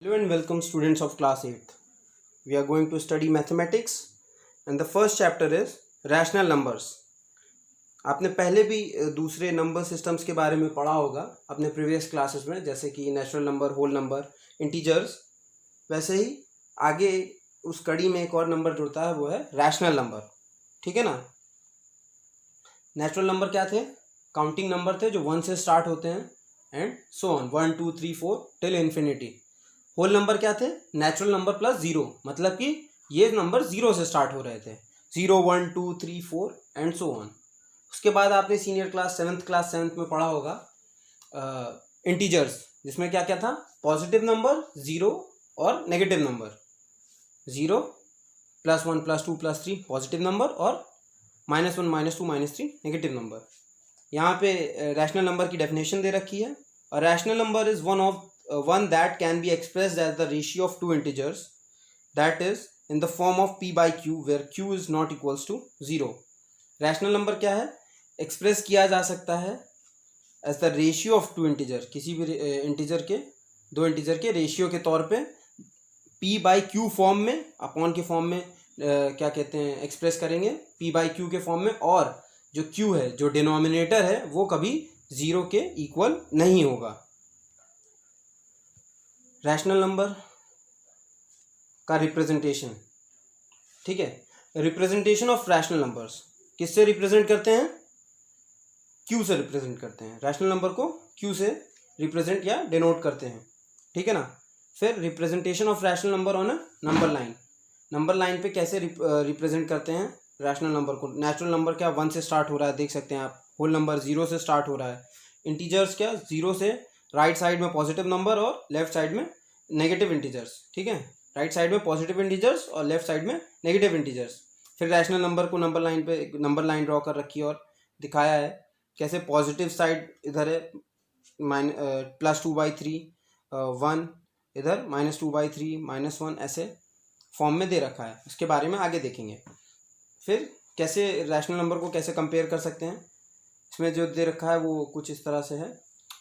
Hello and welcome students of class 8th. We are going to study mathematics and the first chapter is rational numbers. आपने पहले भी दूसरे number systems के बारे में पढ़ा होगा अपने प्रीवियस क्लासेस में, जैसे कि natural number, whole number, integers. वैसे ही आगे उस कड़ी में एक और नंबर जुड़ता है, वो है रैशनल नंबर। ठीक है ना। नेचुरल नंबर क्या थे? काउंटिंग नंबर थे जो 1 से स्टार्ट होते हैं and so on, 1 2 3 4 till infinity. Whole number क्या थे? नेचुरल नंबर प्लस जीरो, मतलब कि ये नंबर जीरो से स्टार्ट हो रहे थे, 0 1 2 3 4 एंड सो ऑन। उसके बाद आपने सीनियर क्लास सेवन्थ में पढ़ा होगा इंटीजर्स, जिसमें क्या क्या था? पॉजिटिव नंबर, जीरो और नेगेटिव नंबर। 0 +1 +2 +3 पॉजिटिव नंबर और -1 -2 -3 नेगेटिव नंबर। यहाँ पे रैशनल नंबर की डेफिनेशन दे रखी है। और rational number is one that can be expressed as the ratio of two integers, that is in the form of p by q where q is not equals to 0. Rational number क्या है? Express किया जा सकता है as the ratio of two integer, किसी भी integer के, दो इंटीजर के रेशियो के तौर पे p by q फॉर्म में, अपॉन के फॉर्म में क्या कहते हैं, एक्सप्रेस करेंगे p by q के फॉर्म में। और जो q है, जो डिनोमिनेटर है, वो कभी जीरो के इक्वल नहीं होगा। रैशनल नंबर का रिप्रेजेंटेशन, ठीक है, रिप्रेजेंटेशन ऑफ रैशनल नंबर्स किससे रिप्रेजेंट करते हैं? क्यू से रिप्रेजेंट करते हैं। रैशनल नंबर को क्यू से रिप्रेजेंट या डिनोट करते हैं, ठीक है ना। फिर representation of rational number on a number line. Number line पे कैसे रिप्रेजेंट करते हैं रैशनल नंबर को? नेचुरल नंबर क्या 1 से स्टार्ट हो रहा है, देख सकते हैं आप। होल नंबर 0 से स्टार्ट हो रहा है। इंटीजर्स क्या? 0 से राइट साइड में पॉजिटिव नंबर और लेफ्ट साइड में नेगेटिव इंटीजर्स, ठीक है। राइट साइड में पॉजिटिव इंटीजर्स और लेफ्ट साइड में नेगेटिव इंटीजर्स। फिर रैशनल नंबर को नंबर लाइन पे नंबर लाइन ड्रॉ कर रखी है और दिखाया है कैसे पॉजिटिव साइड इधर है +2/3, 1 इधर -2/3 -1, ऐसे फॉर्म में दे रखा है। उसके बारे में आगे देखेंगे। फिर कैसे रैशनल नंबर को कैसे कंपेयर कर सकते हैं, इसमें जो दे रखा है वो कुछ इस तरह से है।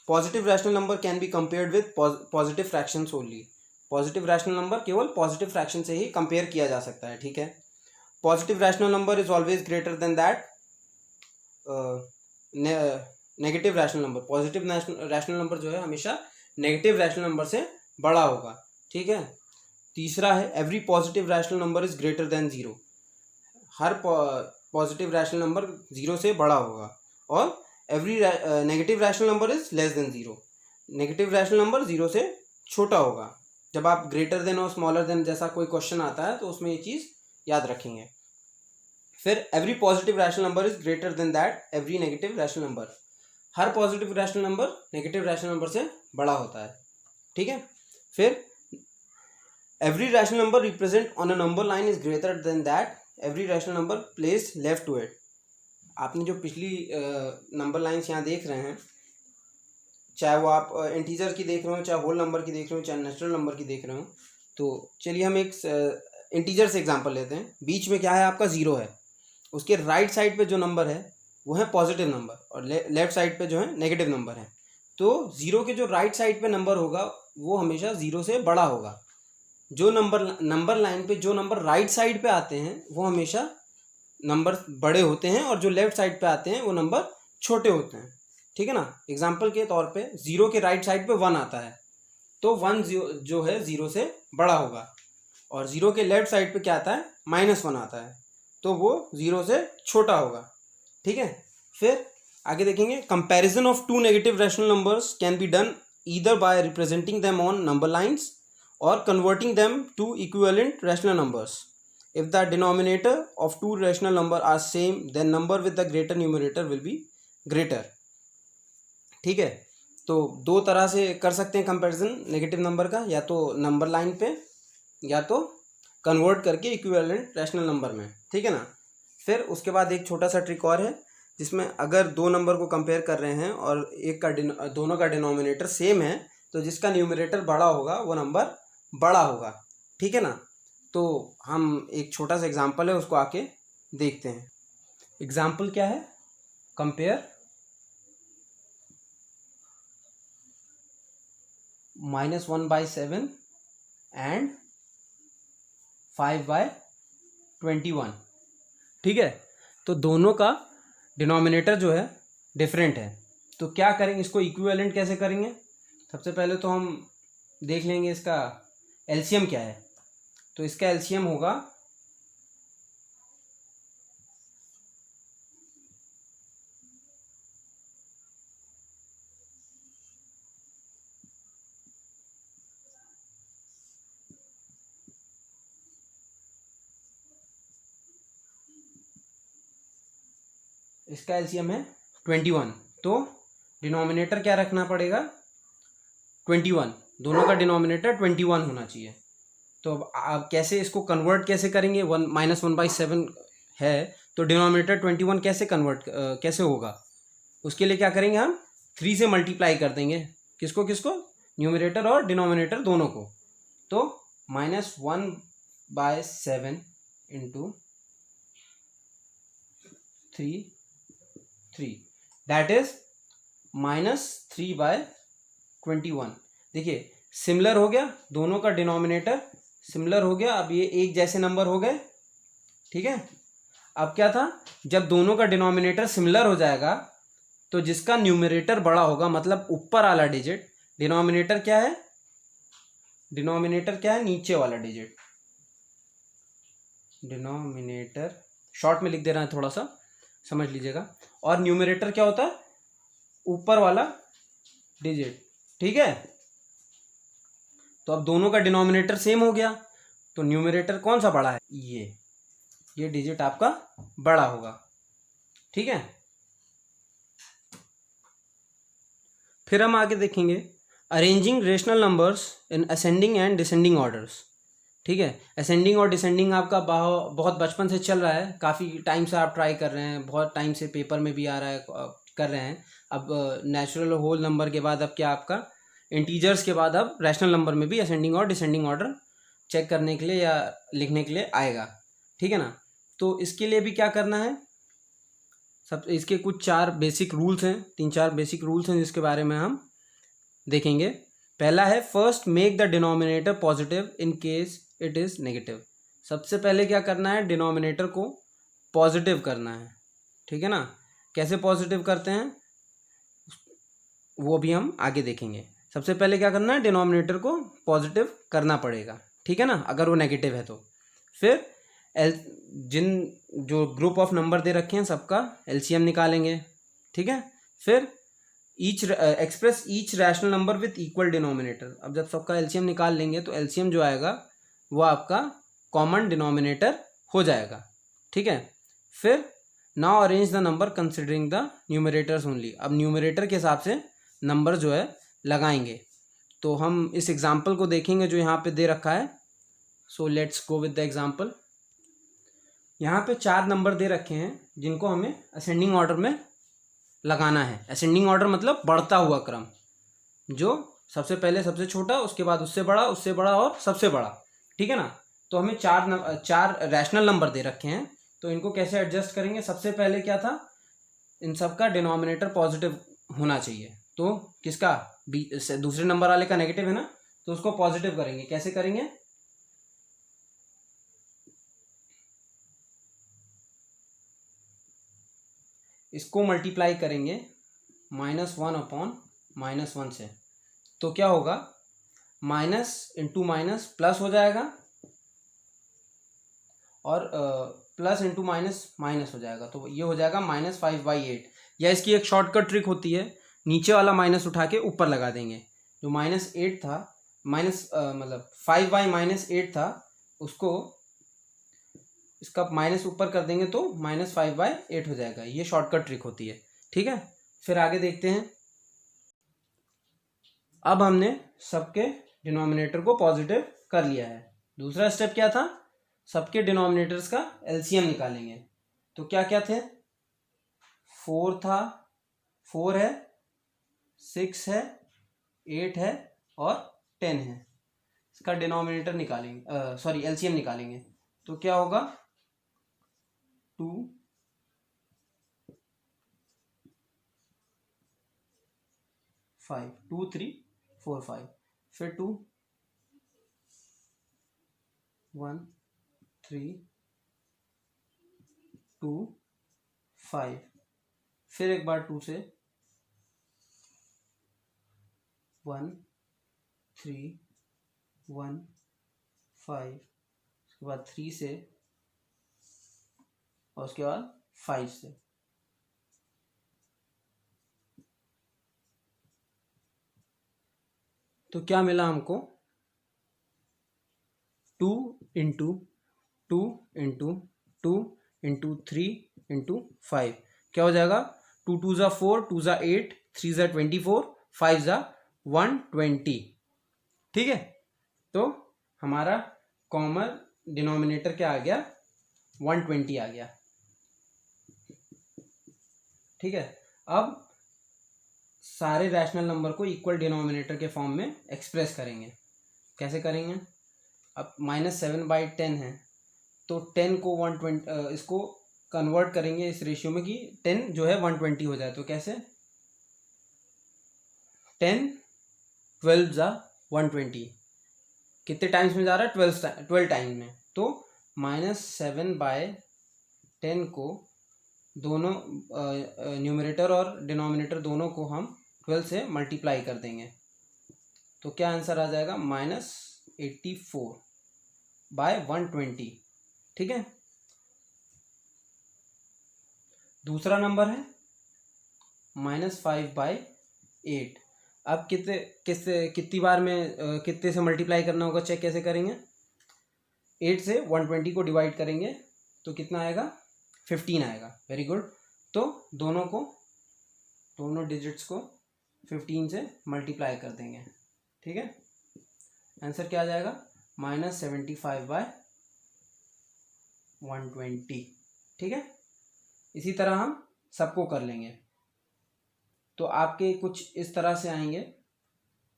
Positive rational number can be compared with positive fractions only. Positive rational number केवल पॉजिटिव फ्रैक्शन से ही कंपेयर किया जा सकता है, ठीक है। Positive rational number is always greater than that negative rational number. Positive rational number जो है हमेशा नेगेटिव रैशनल नंबर से बड़ा होगा, ठीक है। तीसरा है every positive rational number is greater then 0। Her positive rational number 0 से बड़ा होगा। और every negative rational number is less than 0। Negative rational number 0 से छोटा होगा। जब आप ग्रेटर देन और स्मॉलर देन जैसा कोई क्वेश्चन आता है तो उसमें ये चीज़ याद रखेंगे। फिर every positive rational number is greater than that every negative rational number. हर positive rational number negative rational number से बड़ा होता है, ठीक है। फिर every rational number represent on a number line is greater than that every rational number place left to it. आपने जो पिछली नंबर लाइन्स यहाँ देख रहे हैं, चाहे वो आप इंटीजर की देख रहे हो, चाहे होल नंबर की देख रहे हो, चाहे नेचुरल नंबर की देख रहे हो, तो चलिए हम एक इंटीजर से एग्जांपल लेते हैं। बीच में क्या है? आपका 0 है। उसके राइट साइड पे जो नंबर है वो है पॉजिटिव नंबर और लेफ्ट साइड पे जो है नेगेटिव नंबर है। तो 0 के जो राइट साइड पे नंबर होगा वो हमेशा 0 से बड़ा होगा। जो नंबर लाइन पे जो नंबर राइट साइड पे आते हैं वो हमेशा नंबर बड़े होते हैं और जो लेफ्ट साइड पे आते हैं वो नंबर छोटे होते हैं, ठीक है ना। एग्जाम्पल के तौर पे 0 के राइट साइड पे 1 आता है तो 1 जो है 0 से बड़ा होगा। और 0 के लेफ्ट साइड पे क्या आता है? -1 आता है तो वो 0 से छोटा होगा, ठीक है। फिर आगे देखेंगे comparison of two negative rational numbers can be done either by representing them on number lines और converting them to equivalent rational numbers. If the denominator of two rational number are same, then number with the greater numerator will be greater. ठीक है, तो दो तरह से कर सकते हैं कंपैरिजन नेगेटिव नंबर का, या तो नंबर लाइन पे या तो कन्वर्ट करके इक्विवेलेंट रैशनल नंबर में, ठीक है ना। फिर उसके बाद एक छोटा सा ट्रिक और है, जिसमें अगर दो नंबर को कंपेयर कर रहे हैं और एक का दोनों का डिनोमिनेटर सेम है तो जिसका न्यूमरेटर बड़ा होगा वो नंबर बड़ा होगा, ठीक है ना। तो हम एक छोटा सा एग्जाम्पल है उसको आके देखते हैं। एग्जाम्पल क्या है? कंपेयर -1/7 एंड 5/21, ठीक है। तो दोनों का डिनोमिनेटर जो है डिफरेंट है, तो क्या करेंगे, इसको इक्विवेलेंट कैसे करेंगे। सबसे पहले तो हम देख लेंगे इसका एलसीएम क्या है। तो इसका एलसीएम होगा इसका एलसीएम है 21, तो डिनोमिनेटर क्या रखना पड़ेगा 21, दोनों का डिनोमिनेटर 21 होना चाहिए। तो अब आप कैसे इसको कन्वर्ट कैसे करेंगे, 1 - 1/7 है तो डिनोमिनेटर 21 कैसे कन्वर्ट कैसे होगा। उसके लिए क्या करेंगे, हम 3 से मल्टीप्लाई कर देंगे, किसको किसको, न्यूमरेटर और डिनोमिनेटर दोनों को। तो -1/7 इंटू 3 दैट इज -3/21। देखिए सिमिलर हो गया, दोनों का डिनोमिनेटर सिमिलर हो गया। अब ये एक जैसे नंबर हो गए, ठीक है। अब क्या था, जब दोनों का डिनोमिनेटर सिमिलर हो जाएगा तो जिसका न्यूमरेटर बड़ा होगा, मतलब ऊपर वाला डिजिट, डिनोमिनेटर क्या है, डिनोमिनेटर क्या है, नीचे वाला डिजिट, डिनोमिनेटर शॉर्ट में लिख दे रहे हैं, थोड़ा सा समझ लीजिएगा। और न्यूमरेटर क्या होता है, ऊपर वाला डिजिट, ठीक है। तो अब दोनों का डिनोमिनेटर सेम हो गया, तो न्यूमरेटर कौन सा बड़ा है, ये डिजिट आपका बड़ा होगा, ठीक है। फिर हम आगे देखेंगे arranging rational numbers in ascending and descending orders, ठीक है। असेंडिंग और डिसेंडिंग आपका बहुत बचपन से चल रहा है, काफ़ी टाइम से आप ट्राई कर रहे हैं, बहुत टाइम से पेपर में भी आ रहा है, कर रहे हैं। अब नेचुरल होल नंबर के बाद अब क्या आपका इंटीजर्स के बाद अब रैशनल नंबर में भी असेंडिंग और डिसेंडिंग ऑर्डर चेक करने के लिए या लिखने के लिए आएगा, ठीक है ना। तो इसके लिए भी क्या करना है, सब इसके कुछ 4 बेसिक रूल्स हैं, 3-4 बेसिक रूल्स हैं जिसके बारे में हम देखेंगे। पहला है first make the denominator positive in case it is negative. सबसे पहले क्या करना है, डिनोमिनेटर को पॉजिटिव करना है, ठीक है ना। कैसे पॉजिटिव करते हैं वो भी हम आगे देखेंगे। सबसे पहले क्या करना है, डिनोमिनेटर को पॉजिटिव करना पड़ेगा, ठीक है ना, अगर वो नेगेटिव है तो। फिर जिन जो ग्रुप ऑफ नंबर दे रखे हैं सबका एलसीएम निकालेंगे, ठीक है। फिर express each rational number with equal denominator. अब जब सबका एलसीएम निकाल लेंगे तो एलसीएम जो आएगा वो आपका कॉमन डिनोमिनेटर हो जाएगा, ठीक है। फिर now arrange the number considering the numerators only. अब न्यूमरेटर के हिसाब से नंबर जो है लगाएंगे। तो हम इस एग्जाम्पल को देखेंगे जो यहाँ पे दे रखा है। So let's go with the example. यहाँ पे 4 नंबर दे रखे हैं जिनको हमें असेंडिंग ऑर्डर में लगाना है। असेंडिंग ऑर्डर मतलब बढ़ता हुआ क्रम, जो सबसे पहले सबसे छोटा, उसके बाद उससे बड़ा और सबसे बड़ा, ठीक है ना। तो हमें 4 रैशनल नंबर दे रखे हैं, तो इनको कैसे एडजस्ट करेंगे। सबसे पहले क्या था, इन सबका डिनोमिनेटर पॉजिटिव होना चाहिए। तो किसका, दूसरे नंबर वाले का नेगेटिव है ना, तो उसको पॉजिटिव करेंगे। कैसे करेंगे, इसको मल्टीप्लाई करेंगे -1/-1 से। तो क्या होगा, माइनस इंटू माइनस प्लस हो जाएगा और प्लस इंटू माइनस माइनस हो जाएगा। तो ये हो जाएगा -5/8। या इसकी एक शॉर्टकट ट्रिक होती है, नीचे वाला माइनस उठा के ऊपर लगा देंगे। जो -8 था, मतलब 5/-8 था, उसको इसका माइनस ऊपर कर देंगे तो -5/8 हो जाएगा। ये शॉर्टकट ट्रिक होती है, ठीक है। फिर आगे देखते हैं। अब हमने सबके डिनोमिनेटर को पॉजिटिव कर लिया है। दूसरा स्टेप क्या था, सबके डिनोमिनेटर्स का एलसीएम निकालेंगे। तो क्या क्या थे, 4 था, 4 है, 6 है, 8 है और 10 है। इसका डिनोमिनेटर निकालेंगे, सॉरी एलसीएम निकालेंगे। तो क्या होगा, 2 5 2 3 4 5, फिर 2 1 3 2 5, फिर एक बार 2 से 1 3 1 5, उसके बाद 3 से और उसके बाद 5 से। तो क्या मिला हमको? 2 इंटू 2 इंटू 2 इंटू 3 इंटू 5, क्या हो जाएगा? 2 2 ज़ा 4, 2 ज़ा 8, 3 ज़ा 24, 5 ज़ा 120। ठीक है, तो हमारा कॉमन डिनोमिनेटर क्या आ गया? 120 आ गया। ठीक है, अब सारे रैशनल नंबर को इक्वल डिनोमिनेटर के फॉर्म में एक्सप्रेस करेंगे। कैसे करेंगे? अब -7/10 है, तो 10 को 120 इसको कन्वर्ट करेंगे इस रेशियो में कि 10 जो है 120 हो जाए। तो कैसे? 10 12 ज़ा 120, कितने टाइम्स में जा रहा है? 12 टाइम्स में। तो -7/10 को दोनों न्यूमरेटर और डिनोमिनेटर दोनों को हम 12 से मल्टीप्लाई कर देंगे। तो क्या आंसर आ जाएगा? -84/120। ठीक है, दूसरा नंबर है -5/8। अब कितनी बार में कितने से मल्टीप्लाई करना होगा? चेक कैसे करेंगे? 8 से 120 को डिवाइड करेंगे तो कितना आएगा? 15 आएगा। Very good. तो दोनों डिजिट्स को 15 से मल्टीप्लाई कर देंगे। ठीक है, आंसर क्या आ जाएगा? -75/120। ठीक है, इसी तरह हम सबको कर लेंगे। तो आपके कुछ इस तरह से आएंगे।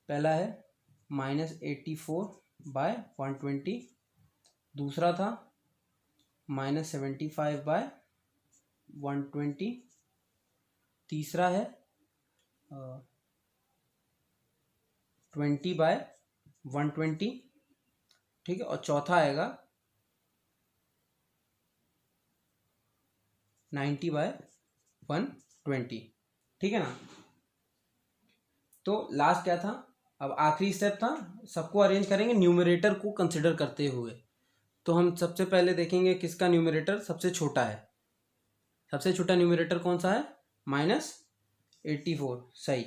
पहला है -84/120, दूसरा था -75/120, तीसरा है 20/120। ठीक है, और चौथा आएगा 90/120। ठीक है ना? तो लास्ट क्या था? अब आखिरी स्टेप था, सबको अरेंज करेंगे न्यूमरेटर को कंसिडर करते हुए। तो हम सबसे पहले देखेंगे किसका न्यूमरेटर सबसे छोटा है। सबसे छोटा न्यूमरेटर कौन सा है? -84, सही।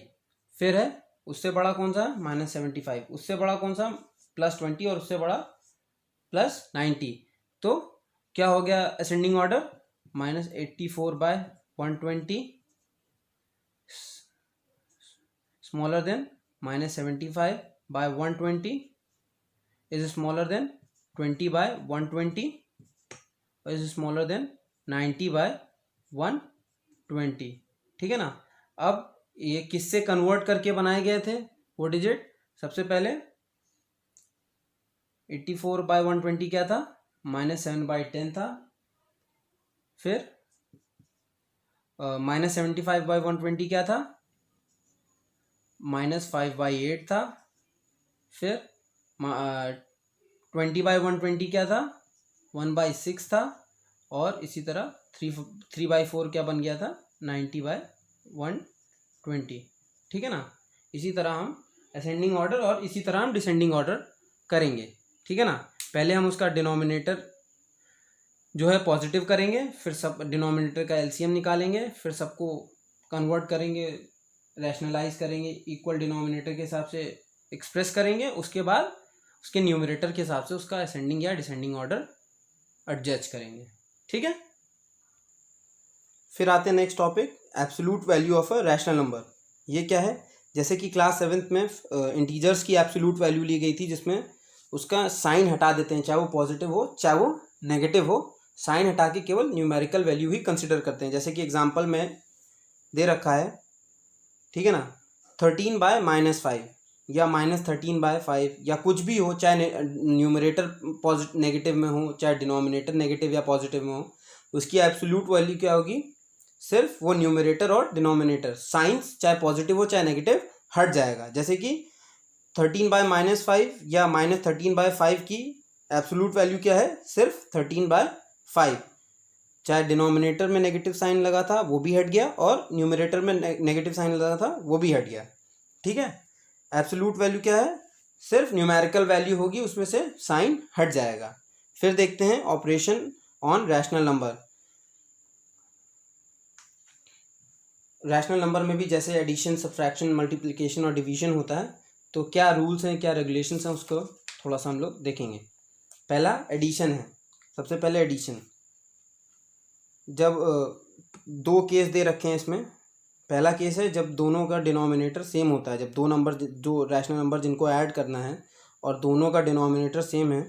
फिर है उससे बड़ा कौन सा है? -75। उससे बड़ा कौन सा? +20, और उससे बड़ा +90। तो क्या हो गया ascending order? -84/120 smaller than -75/120 is smaller than 20/120 is smaller than 90/120। ठीक है ना? अब ये किससे कन्वर्ट करके बनाए गए थे वो डिजिट? सबसे पहले 84/120 क्या था? -7/10 था। फिर -75/120 क्या था? -5/8 था। फिर 20/120 क्या था? 1/6 था। और इसी तरह 3/4 क्या बन गया था? 90/120। ठीक है ना? इसी तरह हम असेंडिंग ऑर्डर और इसी तरह हम डिसेंडिंग ऑर्डर करेंगे। ठीक है ना? पहले हम उसका डिनोमिनेटर जो है पॉजिटिव करेंगे, फिर सब डिनोमिनेटर का एलसीएम निकालेंगे, फिर सबको कन्वर्ट करेंगे, रैशनलाइज करेंगे, इक्वल डिनोमिनेटर के हिसाब से एक्सप्रेस करेंगे। उसके बाद उसके न्यूमरेटर के हिसाब से उसका असेंडिंग या डिसेंडिंग ऑर्डर एडजस्ट करेंगे। ठीक है, फिर आते हैं next topic, absolute value of a rational number. ये क्या है? जैसे कि क्लास 7th में इंटीजर्स की एब्सोल्यूट वैल्यू ली गई थी, जिसमें उसका साइन हटा देते हैं, चाहे वो पॉजिटिव हो चाहे वो नेगेटिव हो, साइन हटा के केवल न्यूमेरिकल वैल्यू ही कंसिडर करते हैं। जैसे कि एग्जांपल में दे रखा है, ठीक है ना, 13/-5 या -13/5 या कुछ भी हो, चाहे न्यूमरेटर नेगेटिव में हो चाहे डिनोमिनेटर नेगेटिव या पॉजिटिव में हो, उसकी एब्सोल्यूट वैल्यू क्या होगी? सिर्फ वो न्यूमरेटर और डिनोमिनेटर साइंस चाहे पॉजिटिव हो चाहे नेगेटिव हट जाएगा। जैसे कि 13/-5 या -13/5 की एब्सोल्यूट वैल्यू क्या है, सिर्फ 13/5। चाहे डिनोमिनेटर में नेगेटिव साइन लगा था वो भी हट गया, और न्यूमरेटर में नेगेटिव साइन लगा था वो भी हट गया। ठीक है, एब्सोल्यूट वैल्यू क्या है, सिर्फ न्यूमेरिकल वैल्यू होगी, उसमें से साइन हट जाएगा। फिर देखते हैं operation on rational number. Rational number में भी जैसे एडिशन, सब्ट्रैक्शन, मल्टीप्लिकेशन और डिवीजन होता है, तो क्या रूल्स हैं, क्या रेगुलेशंस हैं, उसको थोड़ा सा हम लोग देखेंगे। पहला एडिशन है। सबसे पहले एडिशन, जब दो केस दे रखे हैं इसमें। पहला केस है जब दोनों का डिनोमिनेटर सेम होता है, जब दो नंबर, जो रैशनल नंबर जिनको ऐड करना है और दोनों का डिनोमिनेटर सेम है,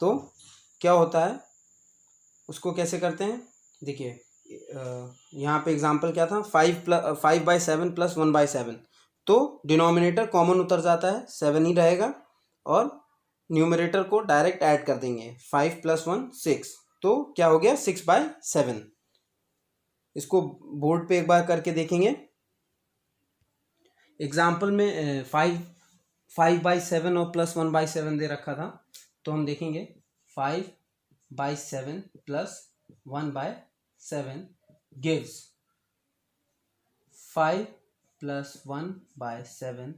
तो क्या होता है, उसको कैसे करते हैं। देखिए यहाँ पे एग्जांपल क्या था, 5/7 + 1/7, तो डिनोमिनेटर कॉमन उतर जाता है, 7 ही रहेगा, और न्यूमरेटर को डायरेक्ट ऐड कर देंगे, 5 + 1 6, तो क्या हो गया 6/7। इसको बोर्ड पे एक बार करके देखेंगे। एग्जाम्पल में 5/7 और +1/7 दे रखा था, तो हम देखेंगे 5/7 + 1/7 gives 5 + 1/7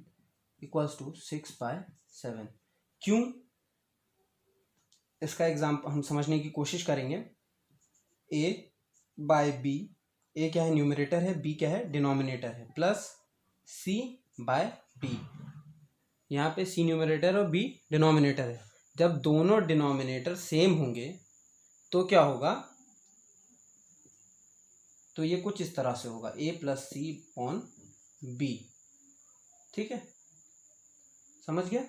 = 6/7। क्यों, इसका एग्जाम्पल हम समझने की कोशिश करेंगे। a/b, a क्या है, न्यूमरेटर है, b क्या है, डिनोमिनेटर है, प्लस c/d। यहाँ पे c न्यूमरेटर और b डिनोमिनेटर है। जब दोनों डिनोमिनेटर सेम होंगे तो क्या होगा, तो ये कुछ इस तरह से होगा, a + c/b। ठीक है, समझ गया।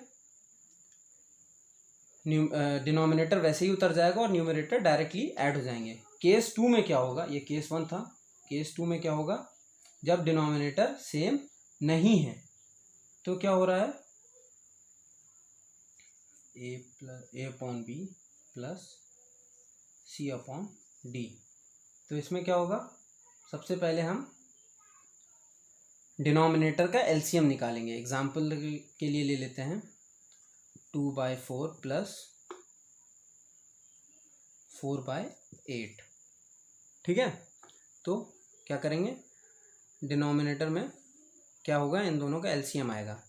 डिनोमिनेटर वैसे ही उतर जाएगा और न्यूमरेटर डायरेक्टली ऐड हो जाएंगे। केस 2 में क्या होगा, ये केस 1 था, केस 2 में क्या होगा, जब डिनोमिनेटर सेम नहीं है तो क्या हो रहा है, a/b + c/d। तो इसमें क्या होगा, सबसे पहले हम डिनोमिनेटर का एलसीएम निकालेंगे। एग्जाम्पल के लिए ले लेते हैं 2/4 + 4/8। ठीक है, तो क्या करेंगे, डिनोमिनेटर में क्या होगा, इन दोनों का एलसीएम आएगा,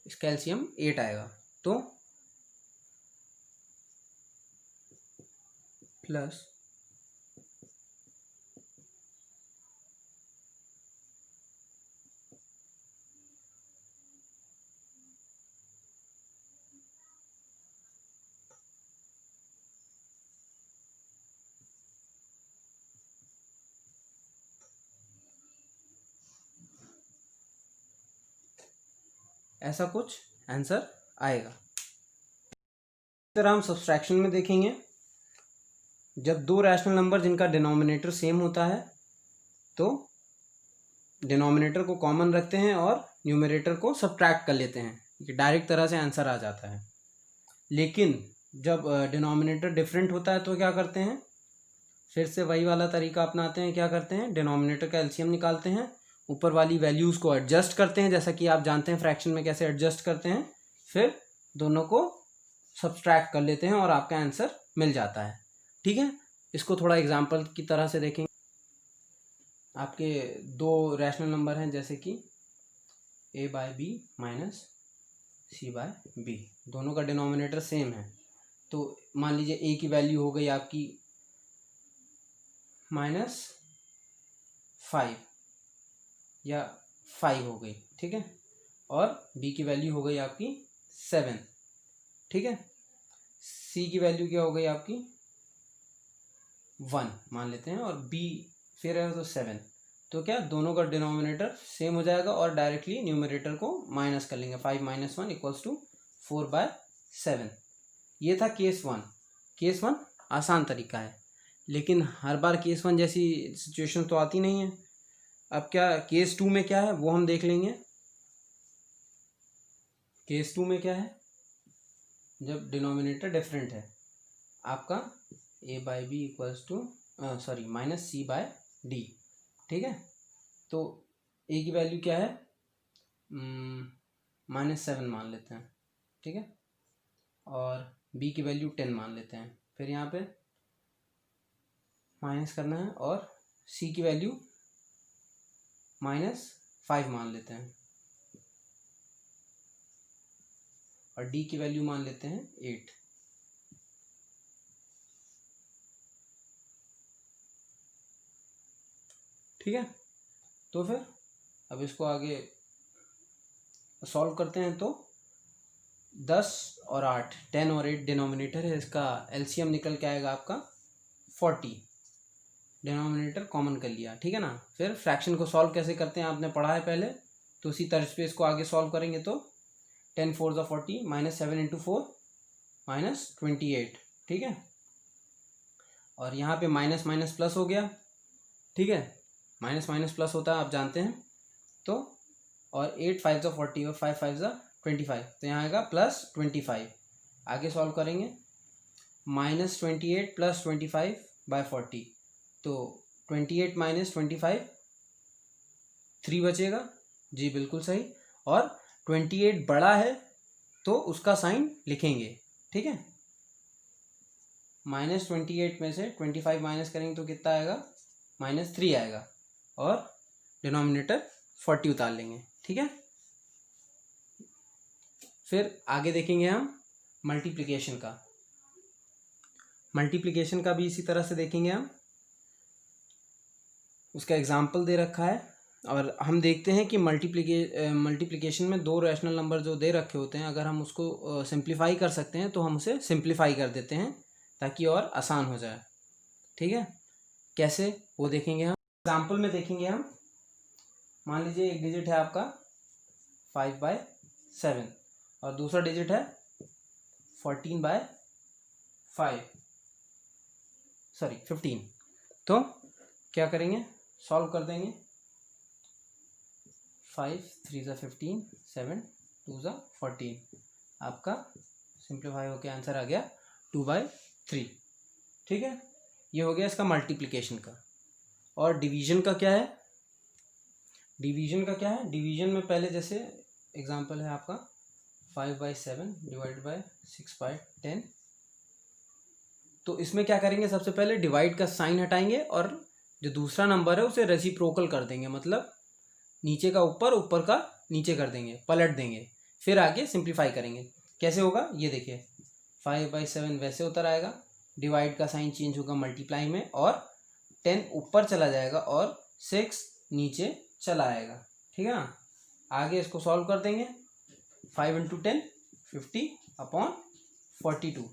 इसका एलसीएम 8 आएगा, तो प्लस ऐसा कुछ आंसर आएगा। इस तरह हम सब्सट्रैक्शन में देखेंगे, जब दो रैशनल नंबर जिनका डिनोमिनेटर सेम होता है तो डिनोमिनेटर को कॉमन रखते हैं और न्यूमरेटर को सब्ट्रैक्ट कर लेते हैं, ये डायरेक्ट तरह से आंसर आ जाता है। लेकिन जब डिनोमिनेटर डिफरेंट होता है तो क्या करते हैं, फिर से वही वाला तरीका अपनाते हैं। क्या करते हैं, डिनोमिनेटर का एलसीएम निकालते हैं, ऊपर वाली वैल्यूज़ को एडजस्ट करते हैं, जैसा कि आप जानते हैं फ्रैक्शन में कैसे एडजस्ट करते हैं, फिर दोनों को सब्सट्रैक्ट कर लेते हैं और आपका आंसर मिल जाता है। ठीक है, इसको थोड़ा एग्जाम्पल की तरह से देखेंगे। आपके दो रैशनल नंबर हैं, जैसे कि a/b - c/b, दोनों का डिनोमिनेटर सेम है, तो मान लीजिए a की वैल्यू हो गई आपकी -5 या 5 हो गई, ठीक है, और b की वैल्यू हो गई आपकी 7, ठीक है, c की वैल्यू क्या हो गई आपकी 1 मान लेते हैं, और b फिर है तो 7, तो क्या दोनों का डिनोमिनेटर सेम हो जाएगा और डायरेक्टली न्यूमरेटर को माइनस कर लेंगे, 5 - 1 = 4/7। ये था केस 1। केस 1 आसान तरीका है, लेकिन हर बार केस 1 जैसी सिचुएशन तो आती नहीं है। अब क्या केस 2 में क्या है वो हम देख लेंगे। केस 2 में क्या है, जब डिनोमिनेटर डिफरेंट है, आपका a/b - c/d, ठीक है, तो a की वैल्यू क्या है -7 मान लेते हैं, ठीक है, और b की वैल्यू 10 मान लेते हैं। फिर यहाँ पे माइनस करना है और c की वैल्यू -5 मान लेते हैं और d की वैल्यू मान लेते हैं 8। ठीक है, तो फिर अब इसको आगे सॉल्व करते हैं। तो 10 और 8, 10 और 8 डिनोमिनेटर है, इसका एलसीएम निकल के आएगा आपका 40। डिनोमिनेटर कॉमन कर लिया, ठीक है ना। फिर फ्रैक्शन को सॉल्व कैसे करते हैं आपने पढ़ा है पहले, तो उसी तर्ज पे इसको आगे सॉल्व करेंगे। तो 10 4 ज़ा 40, -7 × 4 -28, ठीक है। और यहाँ पे माइनस माइनस प्लस हो गया, ठीक है, माइनस माइनस प्लस होता है आप जानते हैं। तो और 8 5 ज़ा 40 और 5 5 ज़ा 25, तो यहाँ आएगा +25। आगे सॉल्व करेंगे, -28 + 25/40, तो 28 - 25 3 बचेगा, जी बिल्कुल सही। और 28 बड़ा है तो उसका साइन लिखेंगे, ठीक है। -28 में से 25 माइनस करेंगे तो कितना आएगा, -3 आएगा, और डिनोमिनेटर 40 उतार लेंगे, ठीक है। फिर आगे देखेंगे हम मल्टीप्लिकेशन का। मल्टीप्लिकेशन का भी इसी तरह से देखेंगे हम, उसका एग्जाम्पल दे रखा है। और हम देखते हैं कि मल्टीप्लिकेशन में 2 रैशनल नंबर जो दे रखे होते हैं, अगर हम उसको सिंप्लीफाई कर सकते हैं तो हम उसे सिंप्लीफाई कर देते हैं ताकि और आसान हो जाए, ठीक है। कैसे वो देखेंगे हम, एग्जाम्पल में देखेंगे हम। मान लीजिए एक डिजिट है आपका 5/7 और दूसरा डिजिट है 15। तो क्या करेंगे, सॉल्व कर देंगे। 5 3 ज़ा 15, 7 2 ज़ा 14, आपका सिंप्लीफाई होकर आंसर आ गया 2/3, ठीक है। ये हो गया इसका मल्टीप्लिकेशन का। और डिवीजन का क्या है, डिवीजन में पहले जैसे एग्जांपल है आपका 5/7 / 6/10। तो इसमें क्या करेंगे, सबसे पहले डिवाइड का साइन हटाएंगे और जो दूसरा नंबर है उसे रेसिप्रोकल कर देंगे, मतलब नीचे का ऊपर, ऊपर का नीचे कर देंगे, पलट देंगे। फिर आगे सिंप्लीफाई करेंगे। कैसे होगा ये देखिए, 5/7 वैसे उतर आएगा, डिवाइड का साइन चेंज होगा मल्टीप्लाई में, और 10 ऊपर चला जाएगा और 6 नीचे चला आएगा, ठीक है ना। आगे इसको सॉल्व कर देंगे, 5 × 10 50/42,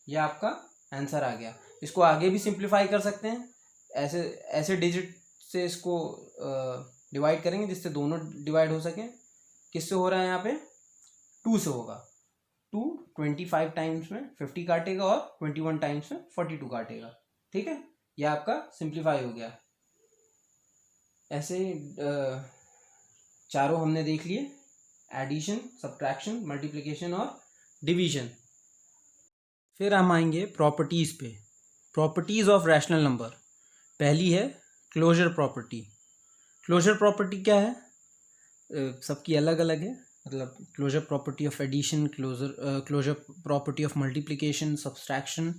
यह आपका आंसर आ गया। इसको आगे भी सिंप्लीफाई कर सकते हैं, ऐसे डिजिट से इसको डिवाइड करेंगे जिससे दोनों डिवाइड हो सके। किससे हो रहा है यहाँ पे, 2 से होगा। 2 25 टाइम्स में 50 काटेगा और 21 टाइम्स में 42 काटेगा, ठीक है। यह आपका सिंप्लीफाई हो गया। ऐसे चारों हमने देख लिए, एडिशन, सब्ट्रैक्शन, मल्टीप्लिकेशन और डिवीजन। फिर हम आएंगे प्रॉपर्टीज़ पे, प्रॉपर्टीज़ ऑफ रैशनल नंबर। पहली है क्लोजर प्रॉपर्टी। क्लोजर प्रॉपर्टी क्या है, सबकी अलग अलग है, मतलब closure property of addition, closure property of multiplication, subtraction,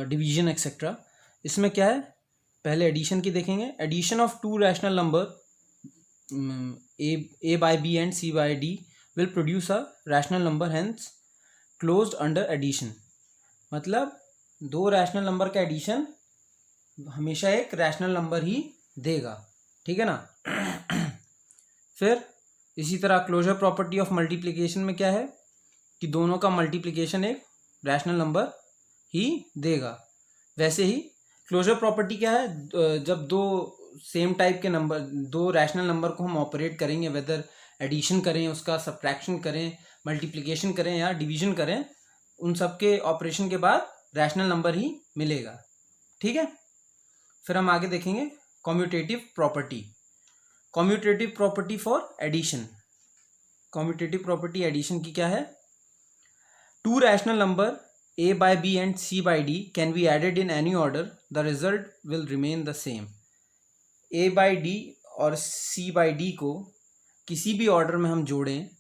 division etcetera. इसमें क्या है, पहले एडिशन की देखेंगे। Addition of 2 rational number a/b and c/d will produce a rational number, hence closed under addition। मतलब 2 रैशनल नंबर का एडिशन हमेशा एक रैशनल नंबर ही देगा, ठीक है ना। फिर इसी तरह क्लोजर प्रॉपर्टी ऑफ मल्टीप्लिकेशन में क्या है कि दोनों का मल्टीप्लिकेशन एक रैशनल नंबर ही देगा। वैसे ही क्लोजर प्रॉपर्टी क्या है, जब 2 सेम टाइप के नंबर, 2 रैशनल नंबर को हम ऑपरेट करेंगे, वेदर एडिशन करें, उसका सब्ट्रैक्शन करें, मल्टीप्लिकेशन करें या डिवीजन करें, उन सब के ऑपरेशन के बाद रैशनल नंबर ही मिलेगा, ठीक है। फिर हम आगे देखेंगे commutative property. Commutative property for addition. Commutative property addition की क्या है, 2 rational number a/b and c/d can be added in any order, the result will remain the same। a/d और c/d को किसी भी ऑर्डर में हम जोड़ें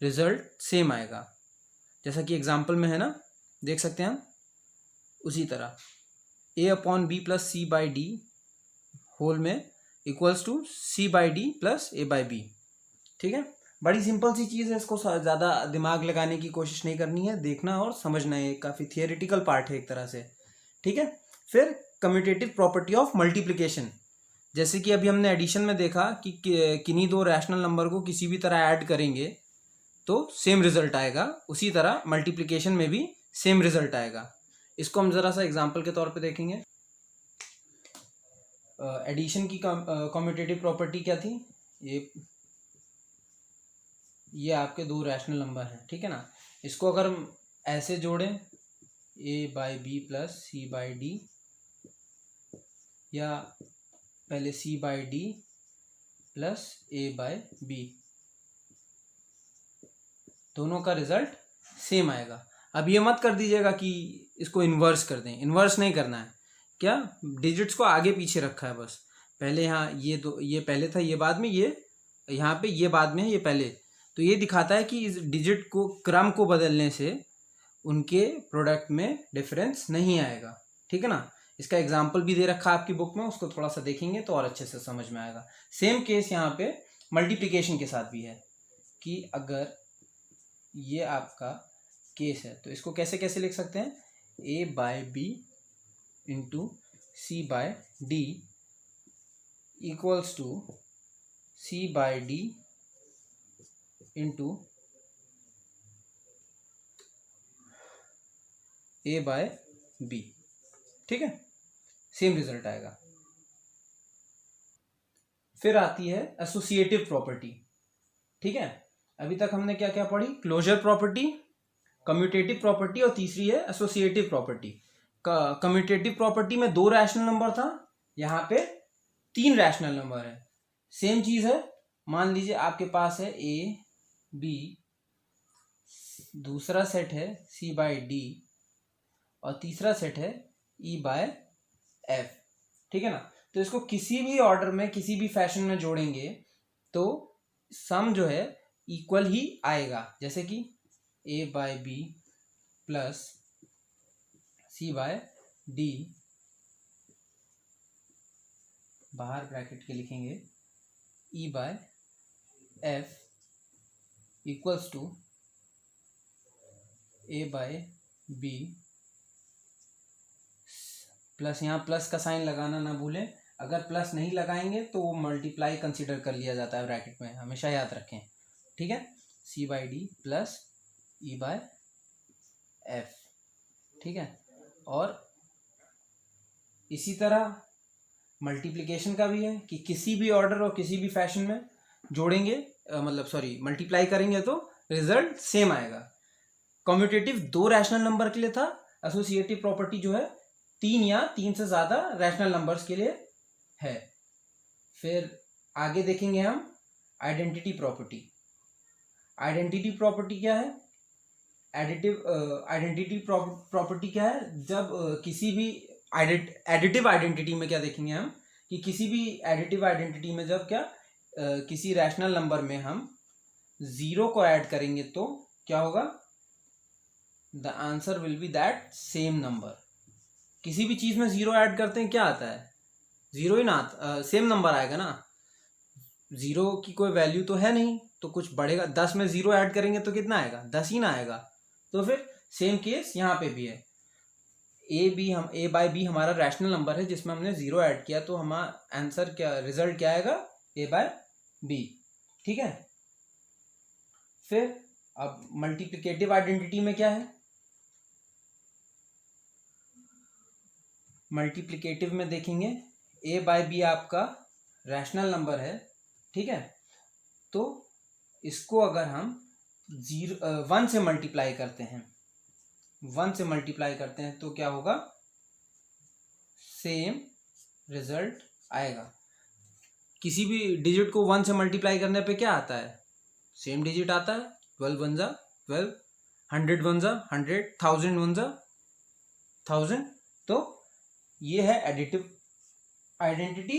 रिजल्ट सेम आएगा। जैसा कि एग्जाम्पल में है ना, देख सकते हैं हम, उसी तरह a/b+c/d होल में इक्वल्स टू c/d + a/b। ठीक है, बड़ी सिंपल सी चीज़ है, इसको ज़्यादा दिमाग लगाने की कोशिश नहीं करनी है, देखना और समझना है, काफ़ी थियोरेटिकल पार्ट है एक तरह से। ठीक है, फिर कम्यूटेटिव प्रॉपर्टी ऑफ मल्टीप्लिकेशन, जैसे कि अभी हमने एडिशन में देखा कि किन्हीं दो रैशनल नंबर को किसी भी तरह ऐड करेंगे तो सेम रिजल्ट आएगा, उसी तरह मल्टीप्लिकेशन में भी सेम रिजल्ट आएगा। इसको हम ज़रा सा एग्जांपल के तौर पे देखेंगे। एडिशन की कम्यूटेटिव प्रॉपर्टी क्या थी, ये आपके दो रैशनल नंबर हैं, ठीक है ना। इसको अगर हम ऐसे जोड़ें a/b + c/d, या पहले c/d + a/b, दोनों का रिजल्ट सेम आएगा। अब ये मत कर दीजिएगा कि इसको इन्वर्स कर दें, इन्वर्स नहीं करना है। क्या, डिजिट्स को आगे पीछे रखा है बस, पहले यहाँ ये पहले था, ये बाद में, ये यहाँ पे ये बाद में है, ये पहले। तो ये दिखाता है कि इस डिजिट को, क्रम को बदलने से उनके प्रोडक्ट में डिफरेंस नहीं आएगा। ठीक है ना। इसका एग्जाम्पल भी दे रखा है आपकी बुक में, उसको थोड़ा सा देखेंगे तो और अच्छे से समझ में आएगा। सेम केस यहाँ पे मल्टीप्लिकेशन के साथ भी है कि अगर ये आपका केस है तो इसको कैसे कैसे लिख सकते हैं, a/b × c/d equals to c/d × a/b। ठीक है, सेम रिजल्ट आएगा। फिर आती है एसोसिएटिव प्रॉपर्टी। ठीक है, अभी तक हमने क्या क्या पढ़ी, क्लोजर प्रॉपर्टी, कम्यूटेटिव प्रॉपर्टी, और तीसरी है एसोसिएटिव प्रॉपर्टी। कम्यूटेटिव प्रॉपर्टी में दो रैशनल नंबर था, यहाँ पे तीन रैशनल नंबर है। सेम चीज है, मान लीजिए आपके पास है a/b, दूसरा सेट है c/d, और तीसरा सेट है e/f। ठीक है ना। तो इसको किसी भी ऑर्डर में, किसी भी फैशन में जोड़ेंगे तो सम जो है इक्वल ही आएगा। जैसे कि a/b + c/d, बाहर ब्रैकेट के लिखेंगे, e/f equals to a/b plus, यहाँ प्लस का साइन लगाना ना भूलें, अगर प्लस नहीं लगाएंगे तो वो मल्टीप्लाई कंसीडर कर लिया जाता है ब्रैकेट में, हमेशा याद रखें। ठीक है, c/d + e/f। ठीक है, और इसी तरह मल्टीप्लिकेशन का भी है कि किसी भी ऑर्डर और किसी भी फैशन में जोड़ेंगे, मल्टीप्लाई करेंगे तो रिजल्ट सेम आएगा। कम्यूटेटिव दो रैशनल नंबर के लिए था, एसोसिएटिव प्रॉपर्टी जो है तीन या तीन से ज्यादा रैशनल नंबर्स के लिए है। फिर आगे देखेंगे हम आइडेंटिटी प्रॉपर्टी। आइडेंटिटी प्रॉपर्टी क्या है, आइडेंटिटी प्रॉपर्टी क्या है, जब किसी भी एडिटिव आइडेंटिटी में क्या देखेंगे हम कि किसी भी एडिटिव आइडेंटिटी में जब किसी रैशनल नंबर में हम 0 को ऐड करेंगे तो क्या होगा, the answer will be that same number. किसी भी चीज में 0 ऐड करते हैं क्या आता है, 0 ही ना, सेम नंबर आएगा ना। 0 की कोई वैल्यू तो है नहीं तो कुछ बढ़ेगा, 10 में 0 ऐड करेंगे तो कितना आएगा, 10 ही ना आएगा। तो फिर सेम केस यहाँ पे भी है, a/b हमारा रैशनल नंबर है जिसमें हमने 0 ऐड किया, तो हमारा आंसर क्या, रिजल्ट क्या आएगा, a/b। ठीक है, फिर अब मल्टीप्लिकेटिव आइडेंटिटी में क्या है, मल्टीप्लिकेटिव में देखेंगे a/b आपका रैशनल नंबर है। ठीक है, तो इसको अगर हम 1 से मल्टीप्लाई करते हैं, 1 से मल्टीप्लाई करते हैं तो क्या होगा, सेम रिजल्ट आएगा। किसी भी डिजिट को 1 से मल्टीप्लाई करने पे क्या आता है, सेम डिजिट आता है, 12 1 जा 12, 100 1 जा 100, 1000 1 जा 1000। तो ये है एडिटिव आइडेंटिटी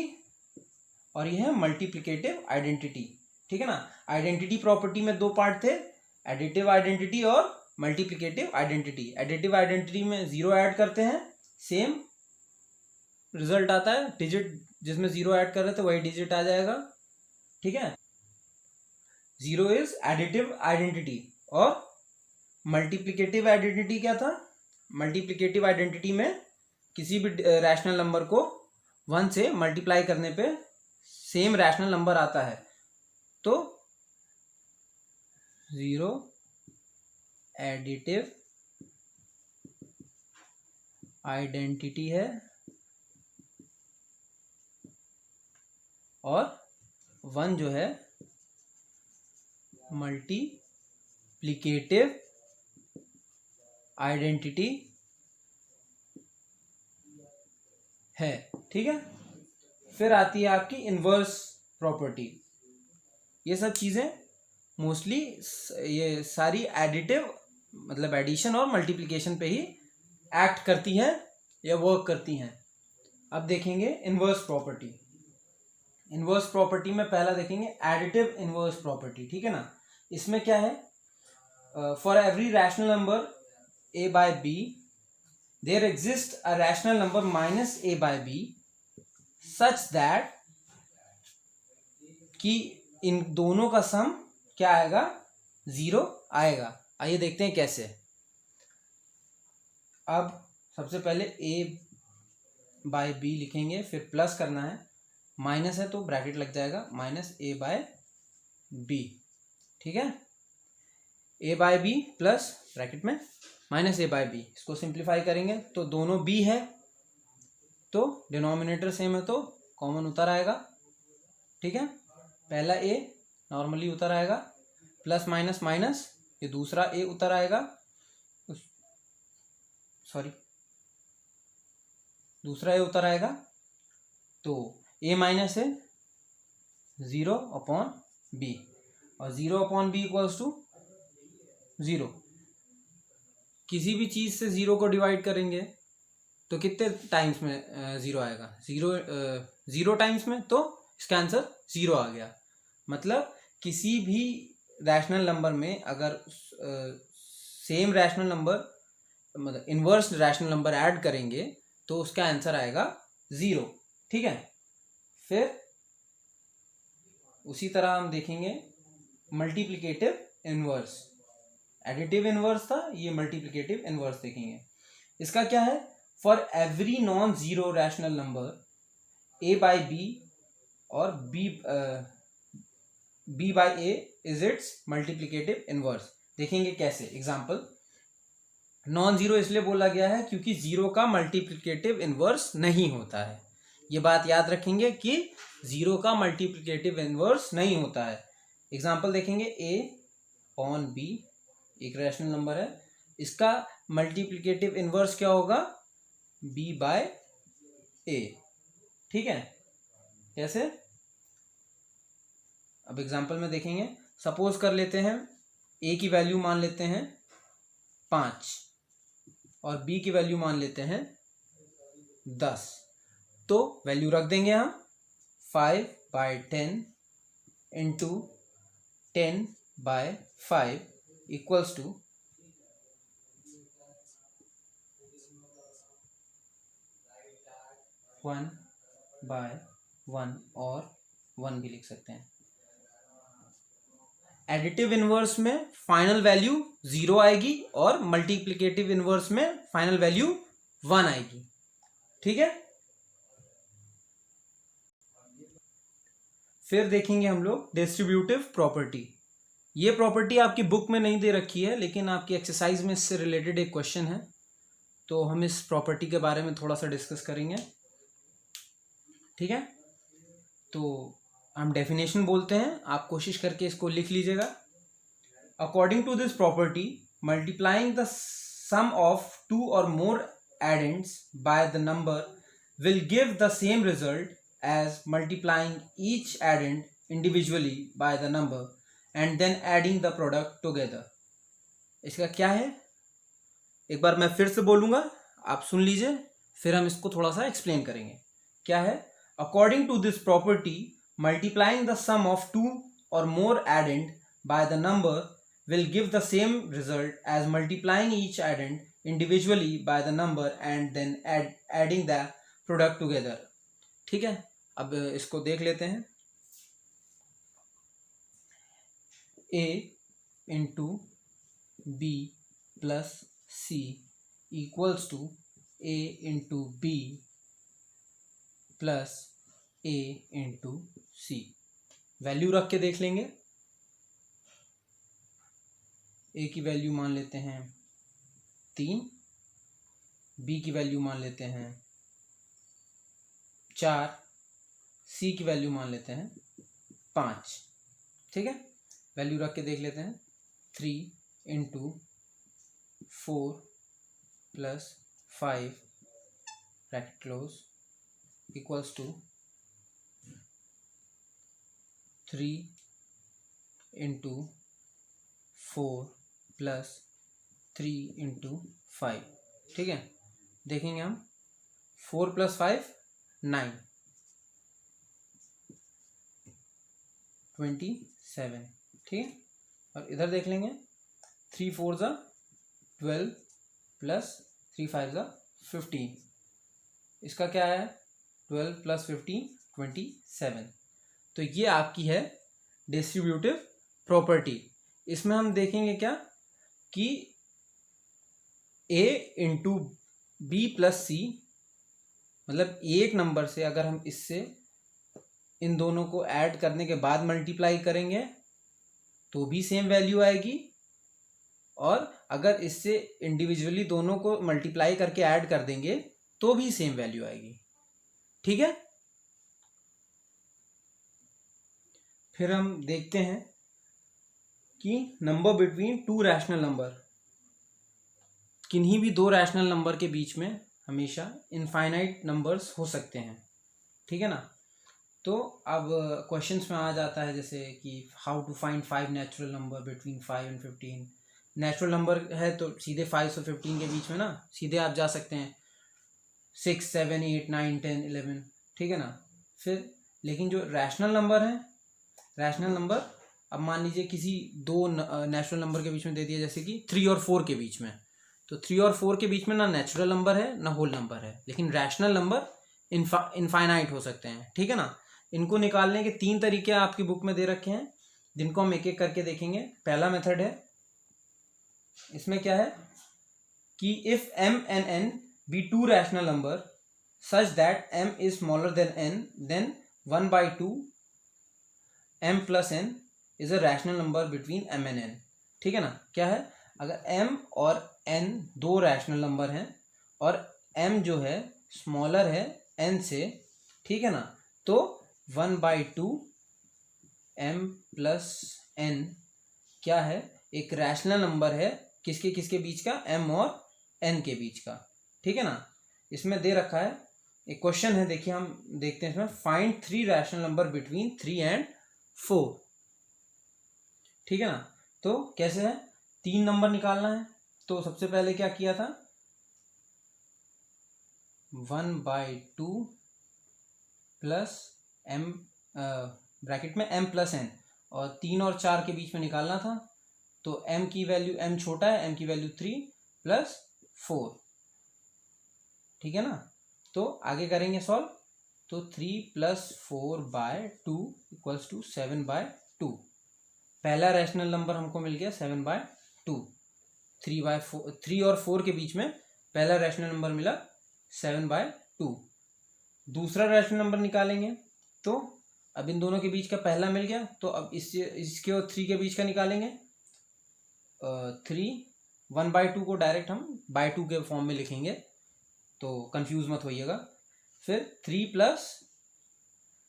और ये है मल्टीप्लिकेटिव आइडेंटिटी। ठीक है ना। आइडेंटिटी प्रॉपर्टी में दो पार्ट थे, एडिटिव आइडेंटिटी और मल्टीप्लिकेटिव आइडेंटिटी। एडिटिव आइडेंटिटी में 0 ऐड करते हैं, सेम रिजल्ट आता है, डिजिट जिसमें 0 ऐड कर रहे थे वही डिजिट आ जाएगा, ठीक है। 0 इज एडिटिव आइडेंटिटी। और मल्टीप्लिकेटिव आइडेंटिटी क्या था? मल्टीप्लिकेटिव आइडेंटिटी में किसी भी रैशनल नंबर को 1 से मल्टीप्लाई करने पे सेम रैशनल नंबर आता है, तो 0 एडिटिव आइडेंटिटी है और 1 जो है मल्टीप्लिकेटिव आइडेंटिटी है, ठीक है। फिर आती है आपकी इनवर्स प्रॉपर्टी। ये सब चीज़ें मोस्टली ये सारी एडिटिव मतलब एडिशन और मल्टीप्लिकेशन पे ही एक्ट करती हैं या वर्क करती हैं। अब देखेंगे इनवर्स प्रॉपर्टी। इनवर्स प्रॉपर्टी में पहला देखेंगे एडिटिव इनवर्स प्रॉपर्टी, ठीक है ना। इसमें क्या है? For every rational number a by b there exists a rational number minus a by b such that कि इन दोनों का सम क्या आएगा? 0 आएगा। आइए देखते हैं कैसे। अब सबसे पहले a by b लिखेंगे, फिर प्लस करना है, माइनस है तो ब्रैकेट लग जाएगा, माइनस a by b, ठीक है। a by b plus bracket में माइनस a by b। इसको सिंप्लीफाई करेंगे तो दोनों b है तो डिनोमिनेटर सेम है तो कॉमन उतर आएगा, ठीक है। पहला a नॉर्मली उतर आएगा, प्लस माइनस माइनस, ये दूसरा a उतर आएगा, सॉरी दूसरा a उतर आएगा, तो a माइनस है 0/b और 0/b इक्वल्स टू 0। किसी भी चीज़ से 0 को डिवाइड करेंगे तो कितने टाइम्स में 0 आएगा? 0 टाइम्स में, तो इसका आंसर 0 आ गया। मतलब किसी भी रैशनल नंबर में अगर सेम रैशनल नंबर मतलब इनवर्स रैशनल नंबर ऐड करेंगे तो उसका आंसर आएगा 0, ठीक है। फिर उसी तरह हम देखेंगे मल्टीप्लिकेटिव इनवर्स। एडिटिव इनवर्स था, ये मल्टीप्लिकेटिव इनवर्स देखेंगे। इसका क्या है? For every non zero rational number a by b और b by a is it's multiplicative inverse. देखेंगे कैसे। एग्जांपल, नॉन जीरो इसलिए बोला गया है क्योंकि जीरो का मल्टीप्लिकेटिव इनवर्स नहीं होता है। ये बात याद रखेंगे कि जीरो का मल्टीप्लिकेटिव इनवर्स नहीं होता है। एग्जांपल देखेंगे, a/b एक रैशनल नंबर है, इसका मल्टीप्लिकेटिव इनवर्स क्या होगा? b by a, ठीक है। कैसे? अब एग्जांपल में देखेंगे, सपोज कर लेते हैं a की वैल्यू मान लेते हैं 5 और b की वैल्यू मान लेते हैं 10, तो वैल्यू रख देंगे हम 5/10 इंटू 10/5 इक्वल्स टू 1/1 और 1 भी लिख सकते हैं। एडिटिव इनवर्स में फाइनल वैल्यू 0 आएगी और मल्टीप्लिकेटिव इनवर्स में फाइनल वैल्यू 1 आएगी, ठीक है। फिर देखेंगे हम लोग डिस्ट्रीब्यूटिव प्रॉपर्टी। ये प्रॉपर्टी आपकी बुक में नहीं दे रखी है, लेकिन आपकी एक्सरसाइज में इससे रिलेटेड एक क्वेश्चन है, तो हम इस प्रॉपर्टी के बारे में थोड़ा सा डिस्कस करेंगे, ठीक है। तो हम डेफिनेशन बोलते हैं, आप कोशिश करके इसको लिख लीजिएगा। According to this property, multiplying the sum of 2 और more addends by the number will give the same result as multiplying each addend individually by the number and then adding the product together। इसका क्या है? एक बार मैं फिर से बोलूंगा, आप सुन लीजिए, फिर हम इसको थोड़ा सा एक्सप्लेन करेंगे। क्या है? According to this property, multiplying the sum of 2 or more addend by the number will give the same result as multiplying each addend individually by the number and then adding the product together. ठीक है, अब इसको देख लेते हैं. A into B plus C equals to A into B plus A into C. Value रख के देख लेंगे. A की वैल्यू मान लेते हैं 3, B की वैल्यू मान लेते हैं 4, C की वैल्यू मान लेते हैं 5. ठीक है, वैल्यू रख के देख लेते हैं. 3 into 4 plus 5 bracket close equals to 3 into 4 plus 3 into 5. ठीक है, देखेंगे हम 4 plus 5 9 27. ठीक है, और इधर देख लेंगे 3 4 ज़ा 12 प्लस 3 5 ज़ा 15. इसका क्या है 12 प्लस 15 27. तो ये आपकी है डिस्ट्रीब्यूटिव प्रॉपर्टी. इसमें हम देखेंगे क्या कि A इंटू बी प्लस सी, मतलब एक नंबर से अगर हम इससे इन दोनों को ऐड करने के बाद मल्टीप्लाई करेंगे तो भी सेम वैल्यू आएगी, और अगर इससे इंडिविजुअली दोनों को मल्टीप्लाई करके ऐड कर देंगे तो भी सेम वैल्यू आएगी. ठीक है, फिर हम देखते हैं कि number between two rational number, किन्हीं भी दो रैशनल नंबर के बीच में हमेशा इनफाइनाइट नंबर्स हो सकते हैं. ठीक है ना. तो अब क्वेश्चंस में आ जाता है जैसे कि how to find 5 natural number between 5 and 15. Natural number है तो सीधे 5 से 15 के बीच में ना सीधे आप जा सकते हैं 6 7 8 9 10 11. ठीक है ना. फिर लेकिन जो रैशनल नंबर है, रैशनल नंबर अब मान लीजिए किसी दो नेचुरल नंबर के बीच में दे दिया, जैसे कि 3 और 4 के बीच में, तो 3 और 4 के बीच में ना नेचुरल नंबर है ना होल नंबर है, लेकिन रैशनल नंबर इनफाइनाइट हो सकते हैं. ठीक है ना. इनको निकालने के 3 तरीके आपकी बुक में दे रखे हैं, जिनको हम एक एक करके देखेंगे. पहला मेथड है, इसमें क्या है कि if m and n be two rational number such that m is smaller than n, then 1/2 m plus n is a rational number between m and n. ठीक है ना. क्या है, अगर m और n दो रैशनल नंबर हैं और m जो है स्मॉलर है n से, ठीक है ना, तो 1/2 m प्लस n क्या है, एक रैशनल नंबर है. किसके किसके बीच का, m और n के बीच का. ठीक है ना. इसमें दे रखा है एक क्वेश्चन है, देखिए हम देखते हैं इसमें, find 3 rational number between 3 and 4. ठीक है ना. तो कैसे है, 3 नंबर निकालना है. तो सबसे पहले क्या किया था, 1/2 प्लस m ब्रैकेट में m प्लस n, और 3 और 4 के बीच में निकालना था. तो m की वैल्यू, m छोटा है, m की वैल्यू 3 प्लस 4. ठीक है ना. तो आगे करेंगे सॉल्व. तो 3 प्लस 4/2 इक्वल्स टू 7/2. पहला रैशनल नंबर हमको मिल गया 7/2. 3 और 4 के बीच में पहला रैशनल नंबर मिला 7/2. दूसरा रैशनल नंबर निकालेंगे. तो अब इन दोनों के बीच का पहला मिल गया, तो अब इसके और 3 के बीच का निकालेंगे. 3 1/2 को डायरेक्ट हम बाय 2 के फॉर्म में लिखेंगे, तो कंफ्यूज मत होइएगा. फिर 3 प्लस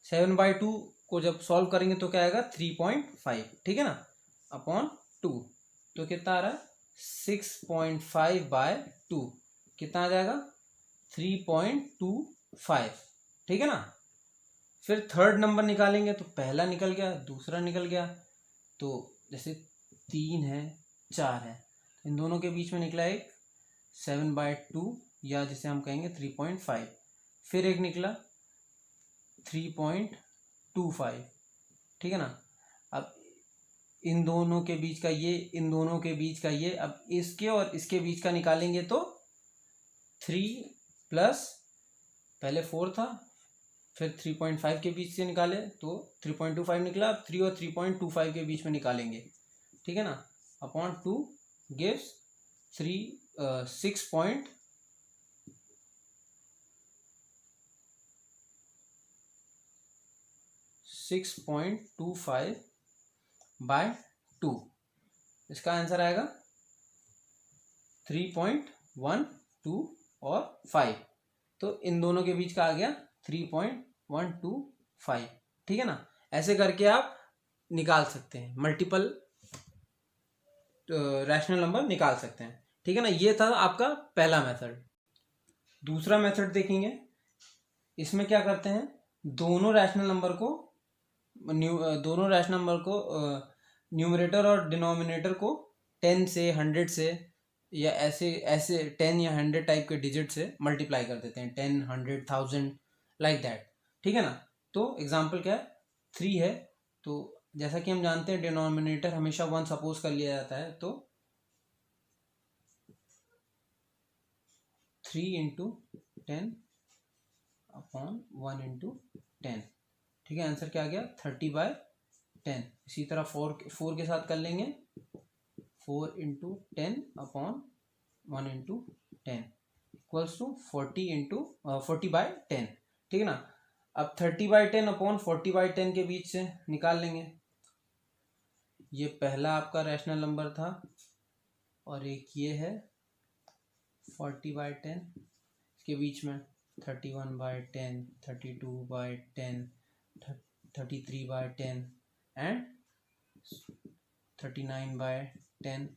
7/2 को जब सॉल्व करेंगे तो क्या आएगा 3.5. ठीक है ना, अपॉन 2. तो कितना आ रहा है 6.5/2. कितना आ जाएगा 3.25. ठीक है ना. फिर थर्ड नंबर निकालेंगे, तो पहला निकल गया, दूसरा निकल गया. तो जैसे 3 है 4 है, इन दोनों के बीच में निकला एक 7/2, या जिसे हम कहेंगे 3.5. फिर एक निकला 3.25. ठीक है ना. अब इन दोनों के बीच का ये, इन दोनों के बीच का ये, अब इसके और इसके बीच का निकालेंगे तो 3 प्लस पहले 4 था, फिर 3.5 के बीच से निकाले तो 3.25 निकला। अब 3 और 3.25 के बीच में निकालेंगे, ठीक है ना, अपॉन 2 गिव्स 6.25 बाय 2। इसका आंसर आएगा 3.12 और 5। तो इन दोनों के बीच का आ गया 3.125, ठीक है ना। ऐसे करके आप निकाल सकते हैं, मल्टीपल रैशनल नंबर निकाल सकते हैं, ठीक है ना। ये था आपका पहला मेथड। दूसरा मेथड देखेंगे, इसमें क्या करते हैं, दोनों रैशनल नंबर को न्यूमरेटर और डिनोमिनेटर को 10 से 100 से या ऐसे 10 या 100 टाइप के डिजिट से मल्टीप्लाई कर देते हैं, 10, 100, 1000 लाइक दैट, ठीक है ना। तो एग्जांपल क्या है, 3 है, तो जैसा कि हम जानते हैं डिनोमिनेटर हमेशा 1 सपोज कर लिया जाता है, तो 3 इंटू 10 अपॉन 1 इंटू 10, ठीक है। आंसर क्या आ गया, 30/10। इसी तरह 4 के साथ कर लेंगे, 4 into 10 upon 1 into 10 equals to 40/10, ठीक है ना। अब 30/10 अपॉन 40/10 के बीच से निकाल लेंगे। ये पहला आपका रैशनल नंबर था और एक ये है 40/10, इसके बीच में 31/10, 32/10, 33/10 एंड 39/10,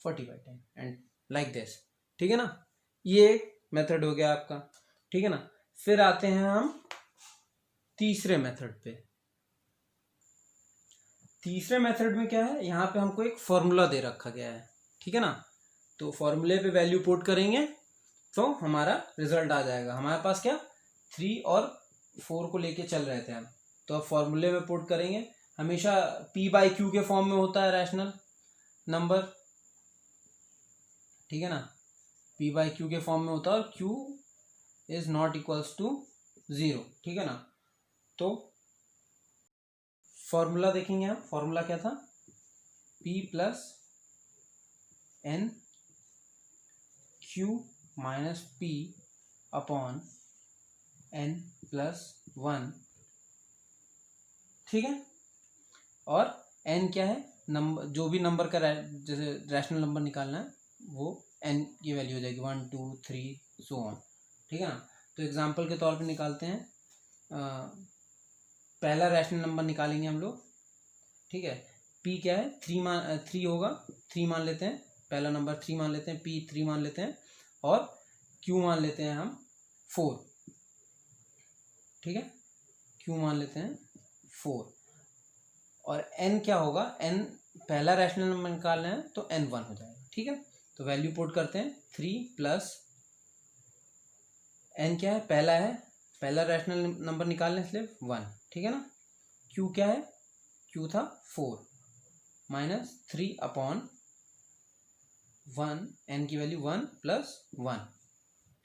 40/10 एंड लाइक दिस, ठीक है ना। ये एक मेथड हो गया आपका, ठीक है ना। फिर आते हैं हम तीसरे मेथड पे। तीसरे मेथड में क्या है, यहाँ पे हमको एक फॉर्मूला दे रखा गया है, ठीक है ना। तो फॉर्मूले पे वैल्यू पुट करेंगे तो हमारा रिजल्ट आ जाएगा। हमारे पास क्या 3 और 4 को लेके चल रहे थे हम, तो अब फॉर्मूले में पुट करेंगे। हमेशा P/Q के फॉर्म में होता है रैशनल नंबर, ठीक है ना। P/Q के फॉर्म में होता है और Q is not equals to 0, ठीक है ना। तो फॉर्मूला देखेंगे हम, फॉर्मूला क्या था, P plus N Q minus P upon N plus 1, ठीक है। और N क्या है, नंबर, जो भी नंबर का जैसे रैशनल नंबर निकालना है वो N की वैल्यू हो जाएगी 1, 2, 3 सो ऑन, ठीक है ना। तो एग्जांपल के तौर पे निकालते हैं, पहला रैशनल नंबर निकालेंगे हम लोग, ठीक है। P क्या है, 3 होगा, 3 मान लेते हैं, पहला नंबर 3 मान लेते हैं, P 3 मान लेते हैं, और Q मान लेते हैं हम 4, ठीक है। Q मान लेते हैं 4, और N क्या होगा, N पहला रैशनल नंबर निकालना है तो N 1 हो जाएगा, ठीक है। तो वैल्यू पुट करते हैं, 3 प्लस N क्या है, पहला रैशनल नंबर निकालना है इसलिए 1, ठीक है ना। Q क्या है, Q था 4 माइनस 3 अपॉन 1, N की वैल्यू 1 प्लस 1,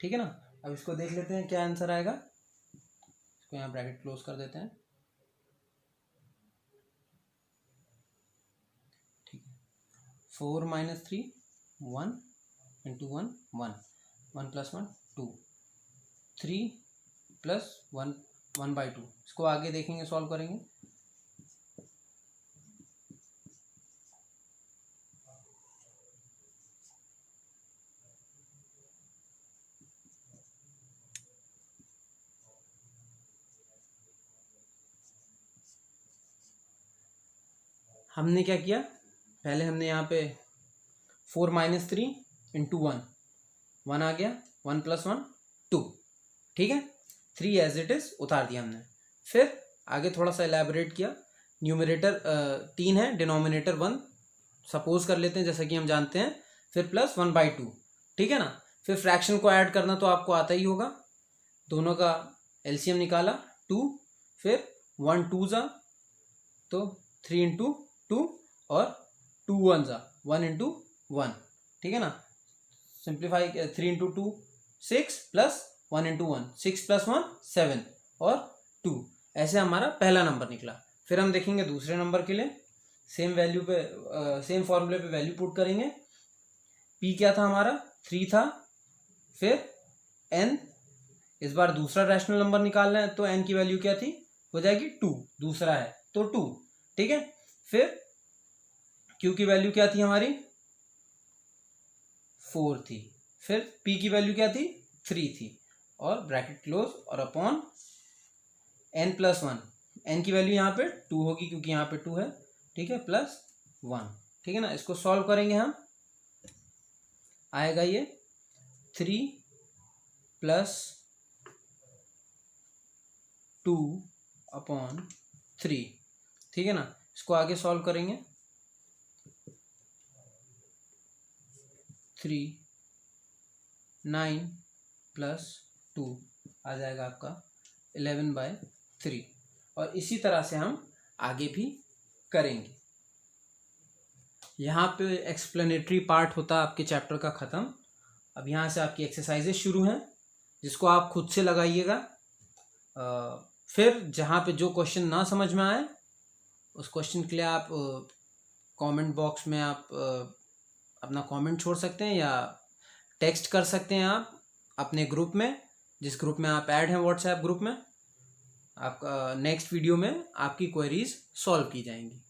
ठीक है ना। अब इसको देख लेते हैं क्या आंसर आएगा। इसको यहाँ ब्रैकेट क्लोज कर देते हैं, ठीक है। 4 माइनस 3 1 इंटू 1 1, 1 प्लस 1 2, 3 प्लस 1 1/2। इसको आगे देखेंगे, सॉल्व करेंगे। हमने क्या किया, पहले हमने यहाँ पे 4 माइनस 3 इंटू 1 आ गया, 1 प्लस 1 2, ठीक है। 3 एज इट इज उतार दिया हमने। फिर आगे थोड़ा सा एलैबोरेट किया, न्यूमरेटर 3 है, डिनोमिनेटर 1 सपोज कर लेते हैं जैसा कि हम जानते हैं, फिर प्लस 1/2, ठीक है ना। फिर फ्रैक्शन को ऐड करना तो आपको आता ही होगा, दोनों का एलसीएम निकाला 2, फिर 1 2 जा तो 3 इंटू 2 और 2 1 ज़ा 1 इंटू 1, ठीक है ना। Simplify 3 into 2 6 plus 1 into 1 6 plus 1 7 और 2, ऐसे हमारा पहला नंबर निकला। फिर हम देखेंगे दूसरे नंबर के लिए, सेम वैल्यू पे सेम फॉर्मूले पे वैल्यू पुट करेंगे। p क्या था हमारा 3 था, फिर n, इस बार दूसरा रैशनल नंबर निकालना है तो n की वैल्यू क्या थी, हो जाएगी 2, दूसरा है तो 2, ठीक है। फिर q की वैल्यू क्या थी हमारी 4 थी, फिर p की वैल्यू क्या थी 3 थी, और ब्रैकेट क्लोज और अपॉन n प्लस 1, n की वैल्यू यहाँ पे 2 होगी क्योंकि यहाँ पे 2 है, ठीक है, प्लस 1, ठीक है ना। इसको सॉल्व करेंगे हम, आएगा ये 3 प्लस 2 अपॉन 3, ठीक है ना। इसको आगे सॉल्व करेंगे, 3 9 प्लस 2 आ जाएगा आपका 11/3, और इसी तरह से हम आगे भी करेंगे। यहाँ पे एक्सप्लेनेटरी पार्ट होता है आपके चैप्टर का ख़त्म। अब यहाँ से आपकी एक्सरसाइजेज शुरू हैं, जिसको आप खुद से लगाइएगा। फिर जहाँ पे जो क्वेश्चन ना समझ में आए उस क्वेश्चन के लिए आप कमेंट बॉक्स में आप अपना कमेंट छोड़ सकते हैं, या टेक्स्ट कर सकते हैं आप अपने ग्रुप में, जिस ग्रुप में आप ऐड हैं व्हाट्सएप ग्रुप में। आपका नेक्स्ट वीडियो में आपकी क्वेरीज सॉल्व की जाएंगी।